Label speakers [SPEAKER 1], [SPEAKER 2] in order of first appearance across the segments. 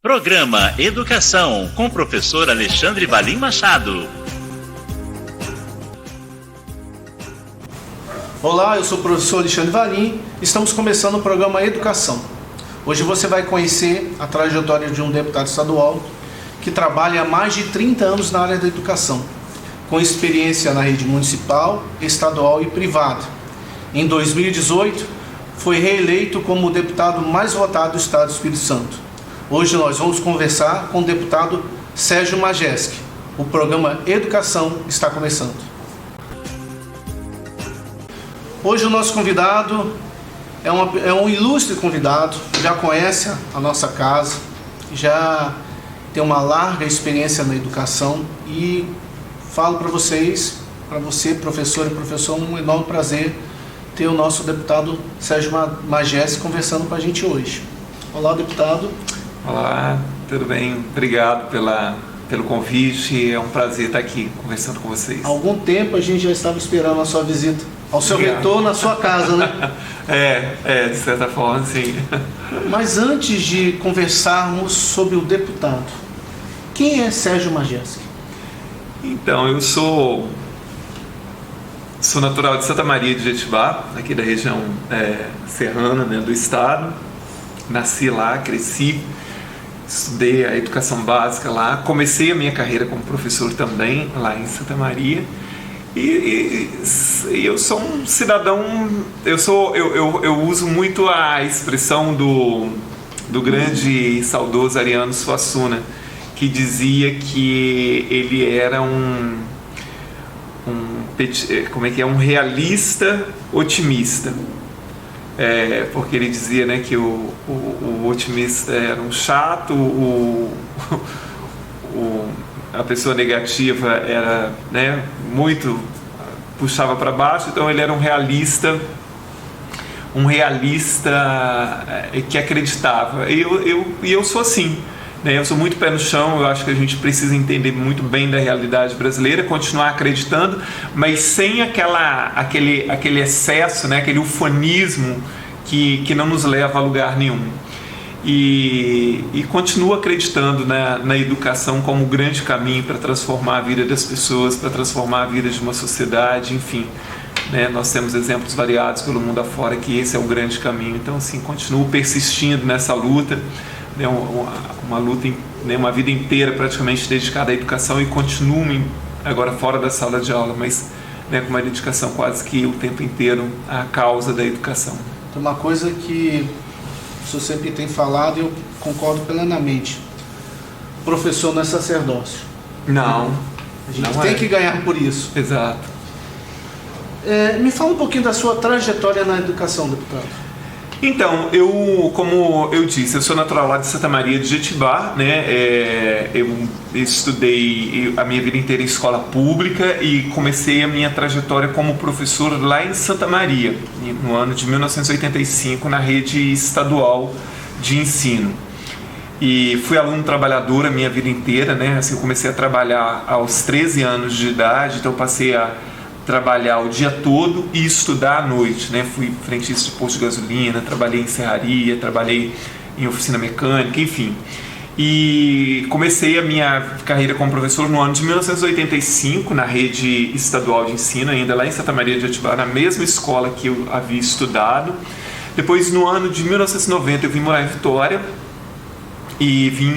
[SPEAKER 1] Programa Educação, com o professor Alexandre Valim Machado.
[SPEAKER 2] Olá, eu sou o professor Alexandre Valim. Estamos começando o programa Educação. Hoje você vai conhecer a trajetória de um deputado estadual que trabalha há mais de 30 anos na área da educação, com experiência na rede municipal, estadual e privada. Em 2018, foi reeleito como o deputado mais votado do estado do Espírito Santo. Hoje nós vamos conversar com o deputado Sérgio Majeski. O programa Educação está começando. Hoje o nosso convidado é um ilustre convidado, já conhece a nossa casa, já tem uma larga experiência na educação e falo para vocês, para você, professor e professor, um enorme prazer ter o nosso deputado Sérgio Majeski conversando com a gente hoje. Olá, deputado.
[SPEAKER 3] Olá, tudo bem? Obrigado pelo convite, é um prazer estar aqui conversando com vocês.
[SPEAKER 2] Há algum tempo a gente já estava esperando a sua visita, ao seu retorno à sua casa, né?
[SPEAKER 3] De certa forma, sim.
[SPEAKER 2] Mas antes de conversarmos sobre o deputado, quem é Sérgio Majeski?
[SPEAKER 3] Então, eu sou natural de Santa Maria de Jetibá, aqui da região serrana, né, do estado. Nasci lá, cresci, estudei a educação básica lá, comecei a minha carreira como professor também lá em Santa Maria e eu sou um cidadão, eu uso muito a expressão do grande e saudoso Ariano Suassuna, que dizia que ele era um realista otimista. Porque ele dizia, né, que o otimista era um chato, a pessoa negativa era, né, muito puxava para baixo, então ele era um realista que acreditava. E eu sou assim, né, eu sou muito pé no chão. Eu acho que a gente precisa entender muito bem da realidade brasileira, continuar acreditando, mas sem aquele excesso, né, aquele ufanismo que não nos leva a lugar nenhum. E continuo acreditando na educação como um grande caminho para transformar a vida das pessoas, para transformar a vida de uma sociedade, enfim. Né, nós temos exemplos variados pelo mundo afora que esse é o grande caminho. Então, assim, continuo persistindo nessa luta, né, uma luta, né, uma vida inteira praticamente dedicada à educação, e continuo agora fora da sala de aula, mas, né, com uma dedicação quase que o tempo inteiro à causa da educação.
[SPEAKER 2] Tem uma coisa que o senhor sempre tem falado e eu concordo plenamente: professor não é sacerdócio.
[SPEAKER 3] Não.
[SPEAKER 2] A gente tem que ganhar por isso.
[SPEAKER 3] Exato.
[SPEAKER 2] Me fala um pouquinho da sua trajetória na educação, deputado.
[SPEAKER 3] Então, como eu disse, eu sou natural lá de Santa Maria de Jetibá, né? Eu estudei a minha vida inteira em escola pública e comecei a minha trajetória como professor lá em Santa Maria, no ano de 1985, na rede estadual de ensino. E fui aluno trabalhador a minha vida inteira, né? Assim, eu comecei a trabalhar aos 13 anos de idade, então passei a trabalhar o dia todo e estudar à noite, né? Fui frentista de posto de gasolina, trabalhei em serraria, trabalhei em oficina mecânica, enfim. E comecei a minha carreira como professor no ano de 1985, na rede estadual de ensino, ainda lá em Santa Maria de Jetibá, na mesma escola que eu havia estudado. Depois, no ano de 1990, eu vim morar em Vitória.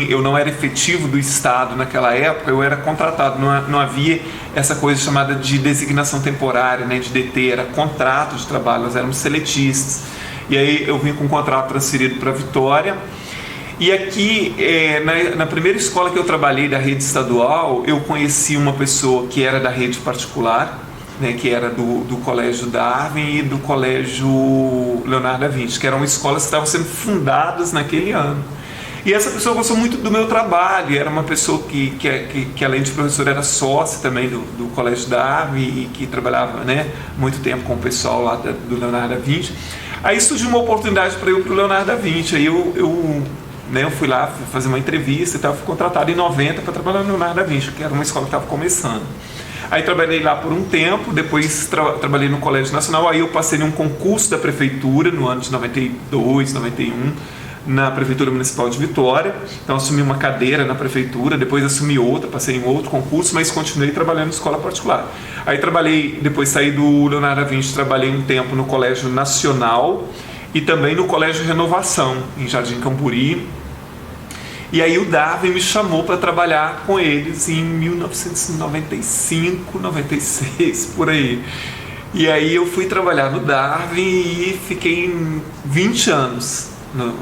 [SPEAKER 3] Eu não era efetivo do Estado naquela época, eu era contratado, não havia essa coisa chamada de designação temporária, né, de DT, era contrato de trabalho, nós éramos seletistas. E aí eu vim com um contrato transferido para Vitória. E aqui, na primeira escola que eu trabalhei da rede estadual, eu conheci uma pessoa que era da rede particular, né, que era do Colégio Darwin e do Colégio Leonardo da Vinci, que eram escolas que estavam sendo fundadas naquele ano. E essa pessoa gostou muito do meu trabalho, era uma pessoa que além de professor era sócia também do Colégio Darwin e que trabalhava, né, muito tempo com o pessoal lá do Leonardo da Vinci. Aí surgiu uma oportunidade para eu ir para o Leonardo da Vinci, aí eu fui lá fazer uma entrevista e tal, fui contratado em 90 para trabalhar no Leonardo da Vinci, que era uma escola que estava começando. Aí trabalhei lá por um tempo, depois trabalhei no Colégio Nacional, aí eu passei num concurso da prefeitura no ano de 92, 91, na Prefeitura Municipal de Vitória. Então assumi uma cadeira na Prefeitura, depois assumi outra, passei em outro concurso, mas continuei trabalhando em escola particular. Aí trabalhei, depois saí do Leonardo da Vinci, trabalhei um tempo no Colégio Nacional e também no Colégio Renovação, em Jardim Camburi. E aí o Darwin me chamou para trabalhar com eles em 1995, 96, por aí. E aí eu fui trabalhar no Darwin e fiquei 20 anos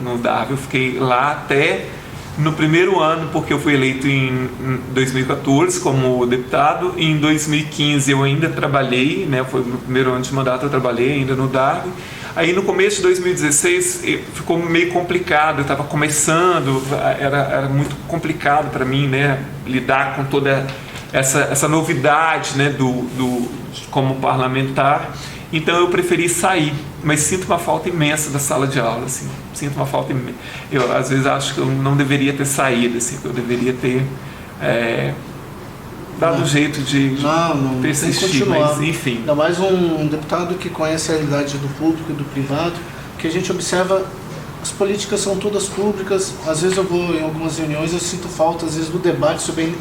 [SPEAKER 3] no Darwin. Eu fiquei lá até no primeiro ano, porque eu fui eleito em 2014 como deputado, e em 2015 eu ainda trabalhei, né, foi no primeiro ano de mandato, eu trabalhei ainda no Darwin. Aí no começo de 2016 ficou meio complicado, eu estava começando, era muito complicado para mim, né, lidar com toda essa novidade, né, como parlamentar. Então eu preferi sair, mas sinto uma falta imensa da sala de aula, assim, sinto uma falta imensa. Eu às vezes acho que eu não deveria ter saído, assim, que eu deveria ter dado jeito de persistir, mas enfim.
[SPEAKER 2] Ainda mais um deputado que conhece a realidade do público e do privado, que a gente observa, as políticas são todas públicas. Às vezes eu vou em algumas reuniões, eu sinto falta às vezes do debate sobre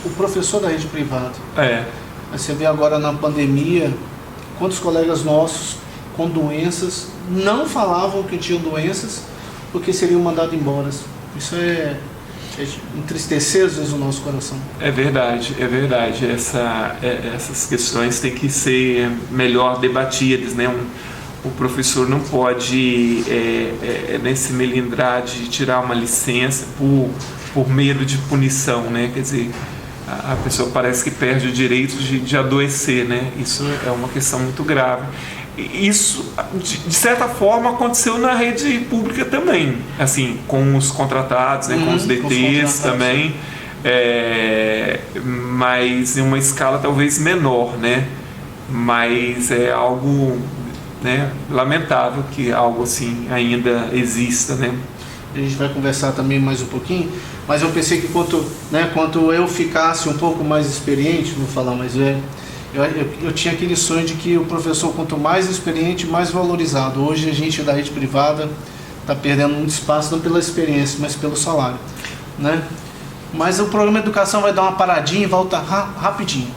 [SPEAKER 2] o professor da rede privada. Aí você vê agora na pandemia, quantos colegas nossos com doenças não falavam que tinham doenças porque seriam mandados embora. Isso é entristecer às vezes o nosso coração. É verdade.
[SPEAKER 3] Essas questões têm que ser melhor debatidas, né? O professor não pode se melindrar de tirar uma licença por medo de punição, né? Quer dizer, a pessoa parece que perde o direito de adoecer, né? Isso é uma questão muito grave. Isso, de certa forma, aconteceu na rede pública também, assim, com os contratados, né, com os DTs também, mas em uma escala talvez menor, né? Mas é algo, né, lamentável que algo assim ainda exista, né?
[SPEAKER 2] A gente vai conversar também mais um pouquinho, mas eu pensei que quanto eu ficasse um pouco mais experiente, vou falar mais velho, eu tinha aquele sonho de que o professor, quanto mais experiente, mais valorizado. Hoje a gente da rede privada está perdendo muito espaço, não pela experiência, mas pelo salário, né? Mas o programa Educação vai dar uma paradinha e volta rapidinho.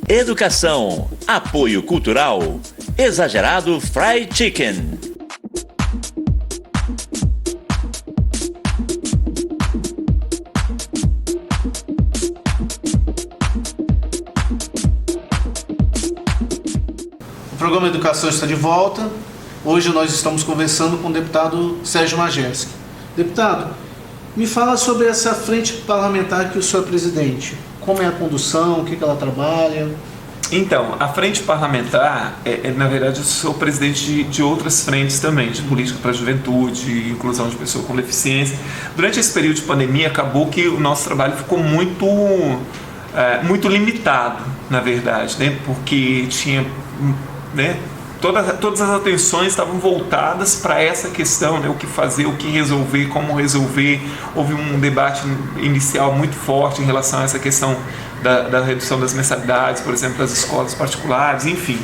[SPEAKER 1] Educação, apoio cultural, Exagerado Fried Chicken.
[SPEAKER 2] O programa Educação está de volta. Hoje nós estamos conversando com o deputado Sérgio Majerski. Deputado, me fala sobre essa frente parlamentar que o senhor é presidente. Como é a condução, o que ela trabalha?
[SPEAKER 3] Então, a frente parlamentar, na verdade, eu sou presidente de outras frentes também, de política para a juventude, inclusão de pessoas com deficiência. Durante esse período de pandemia, acabou que o nosso trabalho ficou muito limitado, na verdade, né? Porque tinha, né, todas as atenções estavam voltadas para essa questão, né? O que fazer, o que resolver, como resolver. Houve um debate inicial muito forte em relação a essa questão da redução das mensalidades, por exemplo, das escolas particulares, enfim.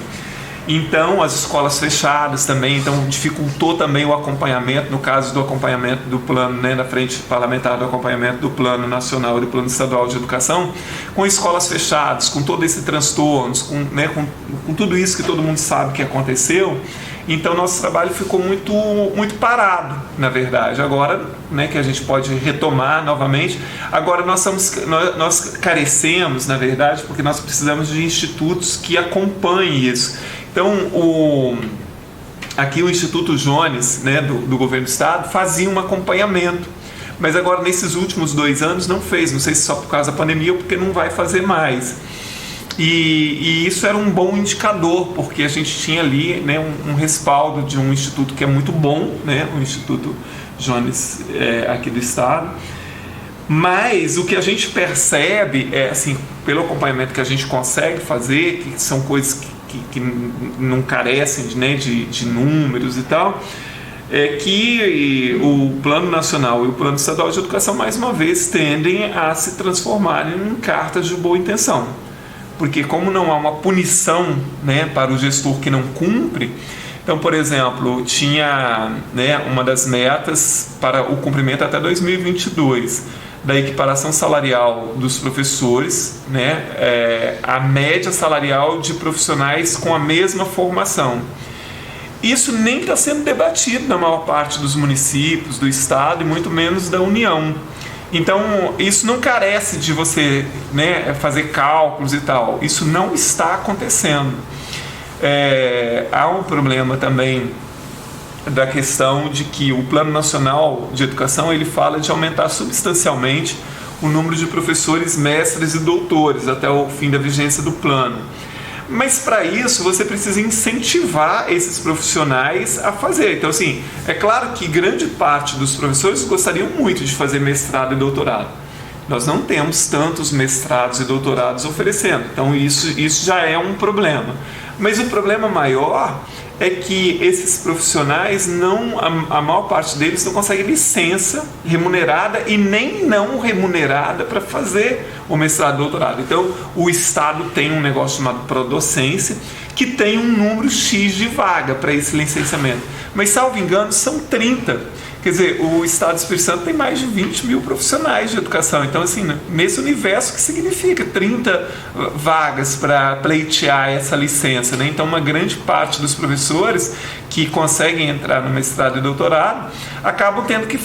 [SPEAKER 3] Então, as escolas fechadas também, então dificultou também o acompanhamento, no caso do acompanhamento do plano, né, na frente parlamentar do acompanhamento do Plano Nacional e do Plano Estadual de Educação, com escolas fechadas, com todo esse transtorno, com tudo isso que todo mundo sabe que aconteceu. Então, nosso trabalho ficou muito parado, na verdade. Agora, né, que a gente pode retomar novamente, agora nós carecemos, na verdade, porque nós precisamos de institutos que acompanhem isso. Então, aqui o Instituto Jones, né, do Governo do Estado, fazia um acompanhamento, mas agora nesses últimos 2 anos não fez, não sei se só por causa da pandemia ou porque não vai fazer mais. E isso era um bom indicador, porque a gente tinha ali, né, um respaldo de um instituto que é muito bom, né, o Instituto Jones aqui do Estado. Mas o que a gente percebe assim, pelo acompanhamento que a gente consegue fazer, que são coisas que não carecem, né, de números e tal, é que o Plano Nacional e o Plano Estadual de Educação, mais uma vez, tendem a se transformarem em cartas de boa intenção. porque como não há uma punição, né, para o gestor que não cumpre, então, por exemplo, tinha, né, uma das metas para o cumprimento até 2022 da equiparação salarial dos professores, né, a média salarial de profissionais com a mesma formação. Isso nem está sendo debatido na maior parte dos municípios, do estado e muito menos da União. Então, isso não carece de você, né, fazer cálculos e tal. Isso não está acontecendo. Há um problema também da questão de que o Plano Nacional de Educação ele fala de aumentar substancialmente o número de professores, mestres e doutores até o fim da vigência do plano. Mas para isso você precisa incentivar esses profissionais a fazer. Então, assim, é claro que grande parte dos professores gostariam muito de fazer mestrado e doutorado. Nós não temos tantos mestrados e doutorados oferecendo, então isso já é um problema. Mas o problema maior é que esses profissionais, a maior parte deles não consegue licença remunerada e nem não remunerada para fazer o mestrado e doutorado. Então, o Estado tem um negócio chamado Prodocência, que tem um número X de vaga para esse licenciamento. Mas, salvo engano, são 30. Quer dizer, o Estado do Espírito Santo tem mais de 20 mil profissionais de educação. Então, assim, nesse universo, o que significa 30 vagas para pleitear essa licença, né? Então, uma grande parte dos professores que conseguem entrar no mestrado e doutorado acabam tendo que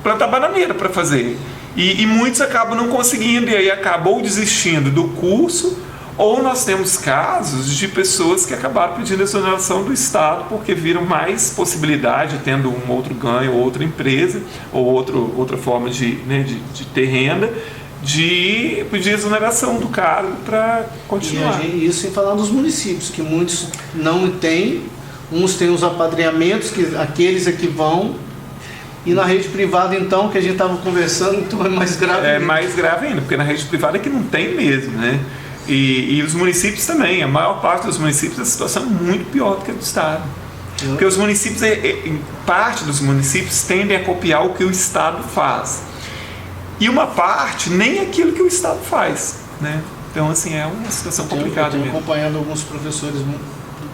[SPEAKER 3] plantar bananeira para fazer. E muitos acabam não conseguindo e aí acabam desistindo do curso. Ou nós temos casos de pessoas que acabaram pedindo a exoneração do Estado porque viram mais possibilidade, tendo um outro ganho, ou outra empresa, ou outra forma de ter renda, de pedir exoneração do cargo para continuar.
[SPEAKER 2] E isso sem falar dos municípios, que muitos não têm, uns têm os apadrinhamentos, que aqueles é que vão, e na rede privada, então, que a gente estava conversando, então é mais grave ainda.
[SPEAKER 3] Mais grave ainda, porque na rede privada é que não tem mesmo, né? E os municípios também, a maior parte dos municípios a situação é muito pior do que a do Estado. Porque os municípios, parte dos municípios tendem a copiar o que o Estado faz. E uma parte nem aquilo que o Estado faz, né? Então, assim, é uma situação complicada mesmo.
[SPEAKER 2] Eu estou acompanhando alguns professores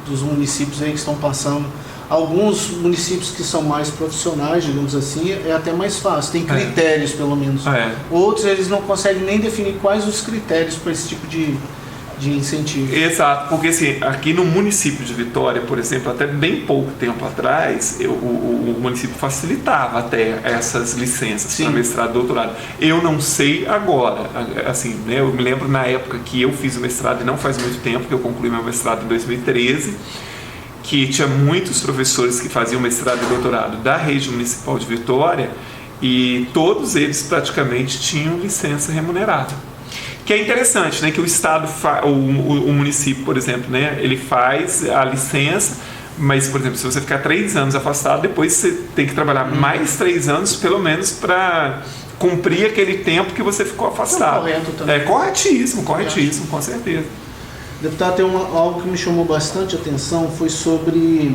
[SPEAKER 2] dos municípios aí que estão passando. Alguns municípios que são mais profissionais, digamos assim, é até mais fácil, tem critérios pelo menos. Outros eles não conseguem nem definir quais os critérios para esse tipo de incentivo.
[SPEAKER 3] Exato, porque assim, aqui no município de Vitória, por exemplo, até bem pouco tempo atrás, o município facilitava até essas licenças para mestrado e doutorado. Eu não sei agora, assim, né, eu me lembro na época que eu fiz o mestrado, e não faz muito tempo, que eu concluí meu mestrado em 2013, que tinha muitos professores que faziam mestrado e doutorado da rede municipal de Vitória e todos eles praticamente tinham licença remunerada. Que é interessante, né, que o Estado, o município, por exemplo, né, ele faz a licença, mas, por exemplo, se você ficar 3 anos afastado, depois você tem que trabalhar mais 3 anos, pelo menos, para cumprir aquele tempo que você ficou afastado.
[SPEAKER 2] Correto também.
[SPEAKER 3] É corretíssimo, com certeza.
[SPEAKER 2] Deputado, tem algo que me chamou bastante atenção, foi sobre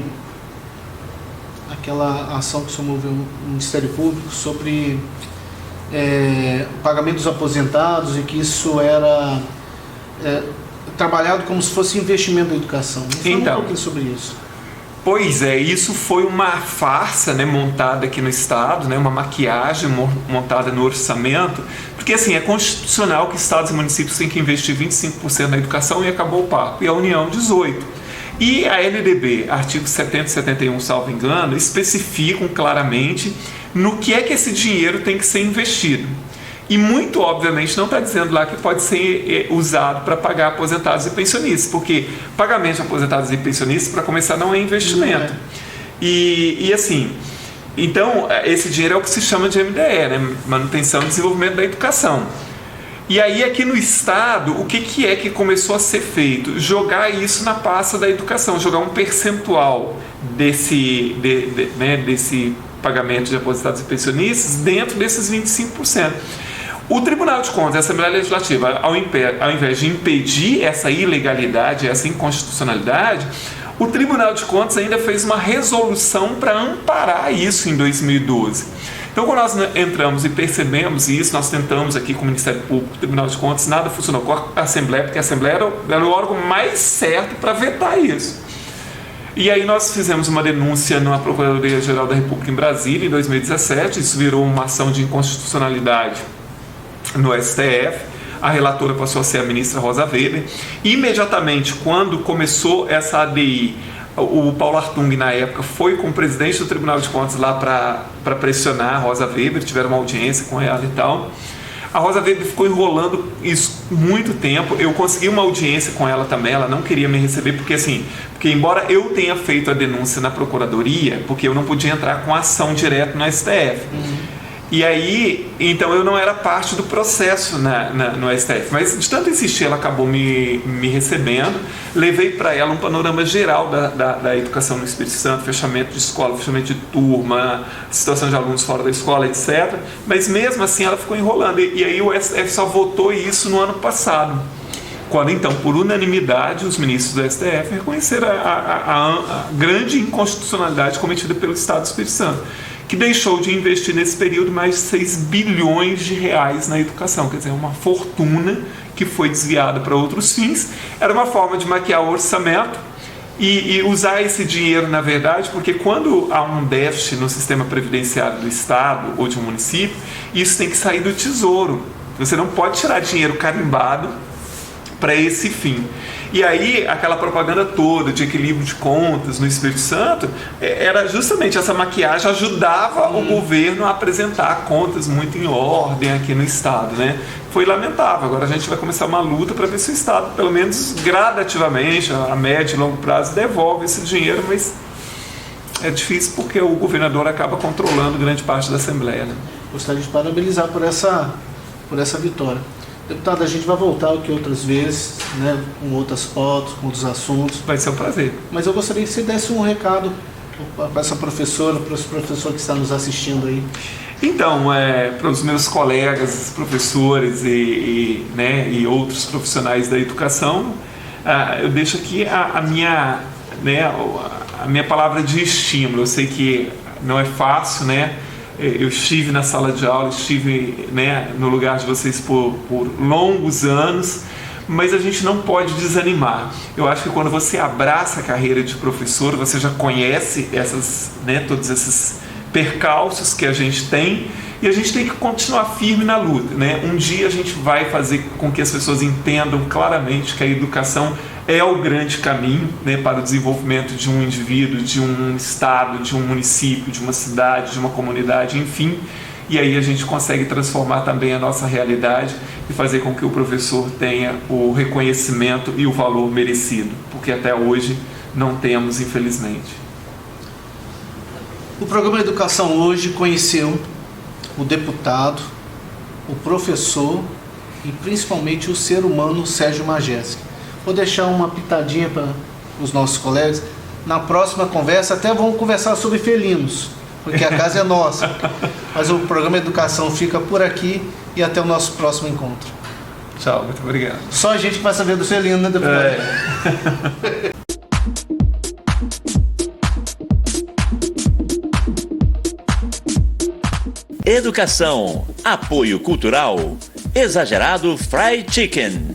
[SPEAKER 2] aquela ação que o senhor moveu no Ministério Público sobre o pagamento dos aposentados e que isso era trabalhado como se fosse investimento da educação. Fala um pouquinho sobre isso.
[SPEAKER 3] Pois é, isso foi uma farsa, né, montada aqui no Estado, né, uma maquiagem montada no orçamento, porque assim, é constitucional que estados e municípios têm que investir 25% na educação e acabou o papo, e a União 18%. E a LDB, artigos 70 e 71, salvo engano, especificam claramente no que é que esse dinheiro tem que ser investido. E muito obviamente não está dizendo lá que pode ser usado para pagar aposentados e pensionistas, porque pagamento de aposentados e pensionistas, para começar, não é investimento. E assim, então esse dinheiro é o que se chama de MDE, né? Manutenção e Desenvolvimento da Educação. E aí aqui no Estado, o que é que começou a ser feito? Jogar isso na pasta da educação, jogar um percentual desse pagamento de aposentados e pensionistas dentro desses 25%. O Tribunal de Contas, a Assembleia Legislativa, ao invés de impedir essa ilegalidade, essa inconstitucionalidade, o Tribunal de Contas ainda fez uma resolução para amparar isso em 2012, Então, quando nós entramos e percebemos isso, nós tentamos aqui com o Ministério Público, o Tribunal de Contas, nada funcionou com a Assembleia, porque a Assembleia era o órgão mais certo para vetar isso. E aí nós fizemos uma denúncia na Procuradoria-Geral da República em Brasília, em 2017, isso virou uma ação de inconstitucionalidade no STF, a relatora passou a ser a ministra Rosa Weber. Imediatamente, quando começou essa ADI, o Paulo Hartung, na época, foi com o presidente do Tribunal de Contas lá para pressionar a Rosa Weber, tiveram uma audiência com ela e tal. A Rosa Weber ficou enrolando isso muito tempo. Eu consegui uma audiência com ela também, ela não queria me receber, porque embora eu tenha feito a denúncia na Procuradoria, porque eu não podia entrar com ação direto no STF. E aí, então eu não era parte do processo no STF, mas de tanto insistir, ela acabou me recebendo. Levei para ela um panorama geral da educação no Espírito Santo, fechamento de escola, fechamento de turma, situação de alunos fora da escola, etc. Mas mesmo assim ela ficou enrolando, e aí o STF só votou isso no ano passado, quando então, por unanimidade, os ministros do STF reconheceram a grande inconstitucionalidade cometida pelo Estado do Espírito Santo, que deixou de investir nesse período mais de 6 bilhões de reais na educação, quer dizer, uma fortuna que foi desviada para outros fins. Era uma forma de maquiar o orçamento e usar esse dinheiro, na verdade, porque quando há um déficit no sistema previdenciário do Estado ou de um município, isso tem que sair do Tesouro. Você não pode tirar dinheiro carimbado para esse fim. E aí, aquela propaganda toda de equilíbrio de contas no Espírito Santo, era justamente essa maquiagem, ajudava o governo a apresentar contas muito em ordem aqui no Estado, né? Foi lamentável. Agora a gente vai começar uma luta para ver se o Estado, pelo menos gradativamente, a médio e longo prazo, devolve esse dinheiro, mas é difícil porque o governador acaba controlando grande parte da Assembleia, né?
[SPEAKER 2] Gostaria de parabenizar por essa vitória. Deputado, a gente vai voltar aqui outras vezes, né, com outras fotos, com outros assuntos.
[SPEAKER 3] Vai ser um prazer.
[SPEAKER 2] Mas eu gostaria que você desse um recado para essa professora, para esse professor que está nos assistindo aí.
[SPEAKER 3] Então, para os meus colegas, professores e outros profissionais da educação, eu deixo aqui a minha palavra de estímulo. Eu sei que não é fácil, né? Eu estive na sala de aula, estive, né, no lugar de vocês por longos anos, mas a gente não pode desanimar. Eu acho que quando você abraça a carreira de professor, você já conhece todos esses percalços que a gente tem, e a gente tem que continuar firme na luta, né? Um dia a gente vai fazer com que as pessoas entendam claramente que a educação é o grande caminho, né, para o desenvolvimento de um indivíduo, de um estado, de um município, de uma cidade, de uma comunidade, enfim. E aí a gente consegue transformar também a nossa realidade e fazer com que o professor tenha o reconhecimento e o valor merecido, porque até hoje não temos, infelizmente.
[SPEAKER 2] O programa Educação Hoje conheceu o deputado, o professor e principalmente o ser humano Sérgio Majeski. Vou deixar uma pitadinha para os nossos colegas. Na próxima conversa até vamos conversar sobre felinos, porque a casa é nossa. Mas o programa Educação fica por aqui e até o nosso próximo encontro.
[SPEAKER 3] Tchau, muito obrigado.
[SPEAKER 2] Só a gente que vai saber do felino, né, deputado?
[SPEAKER 1] Educação, apoio cultural, Exagerado Fried Chicken.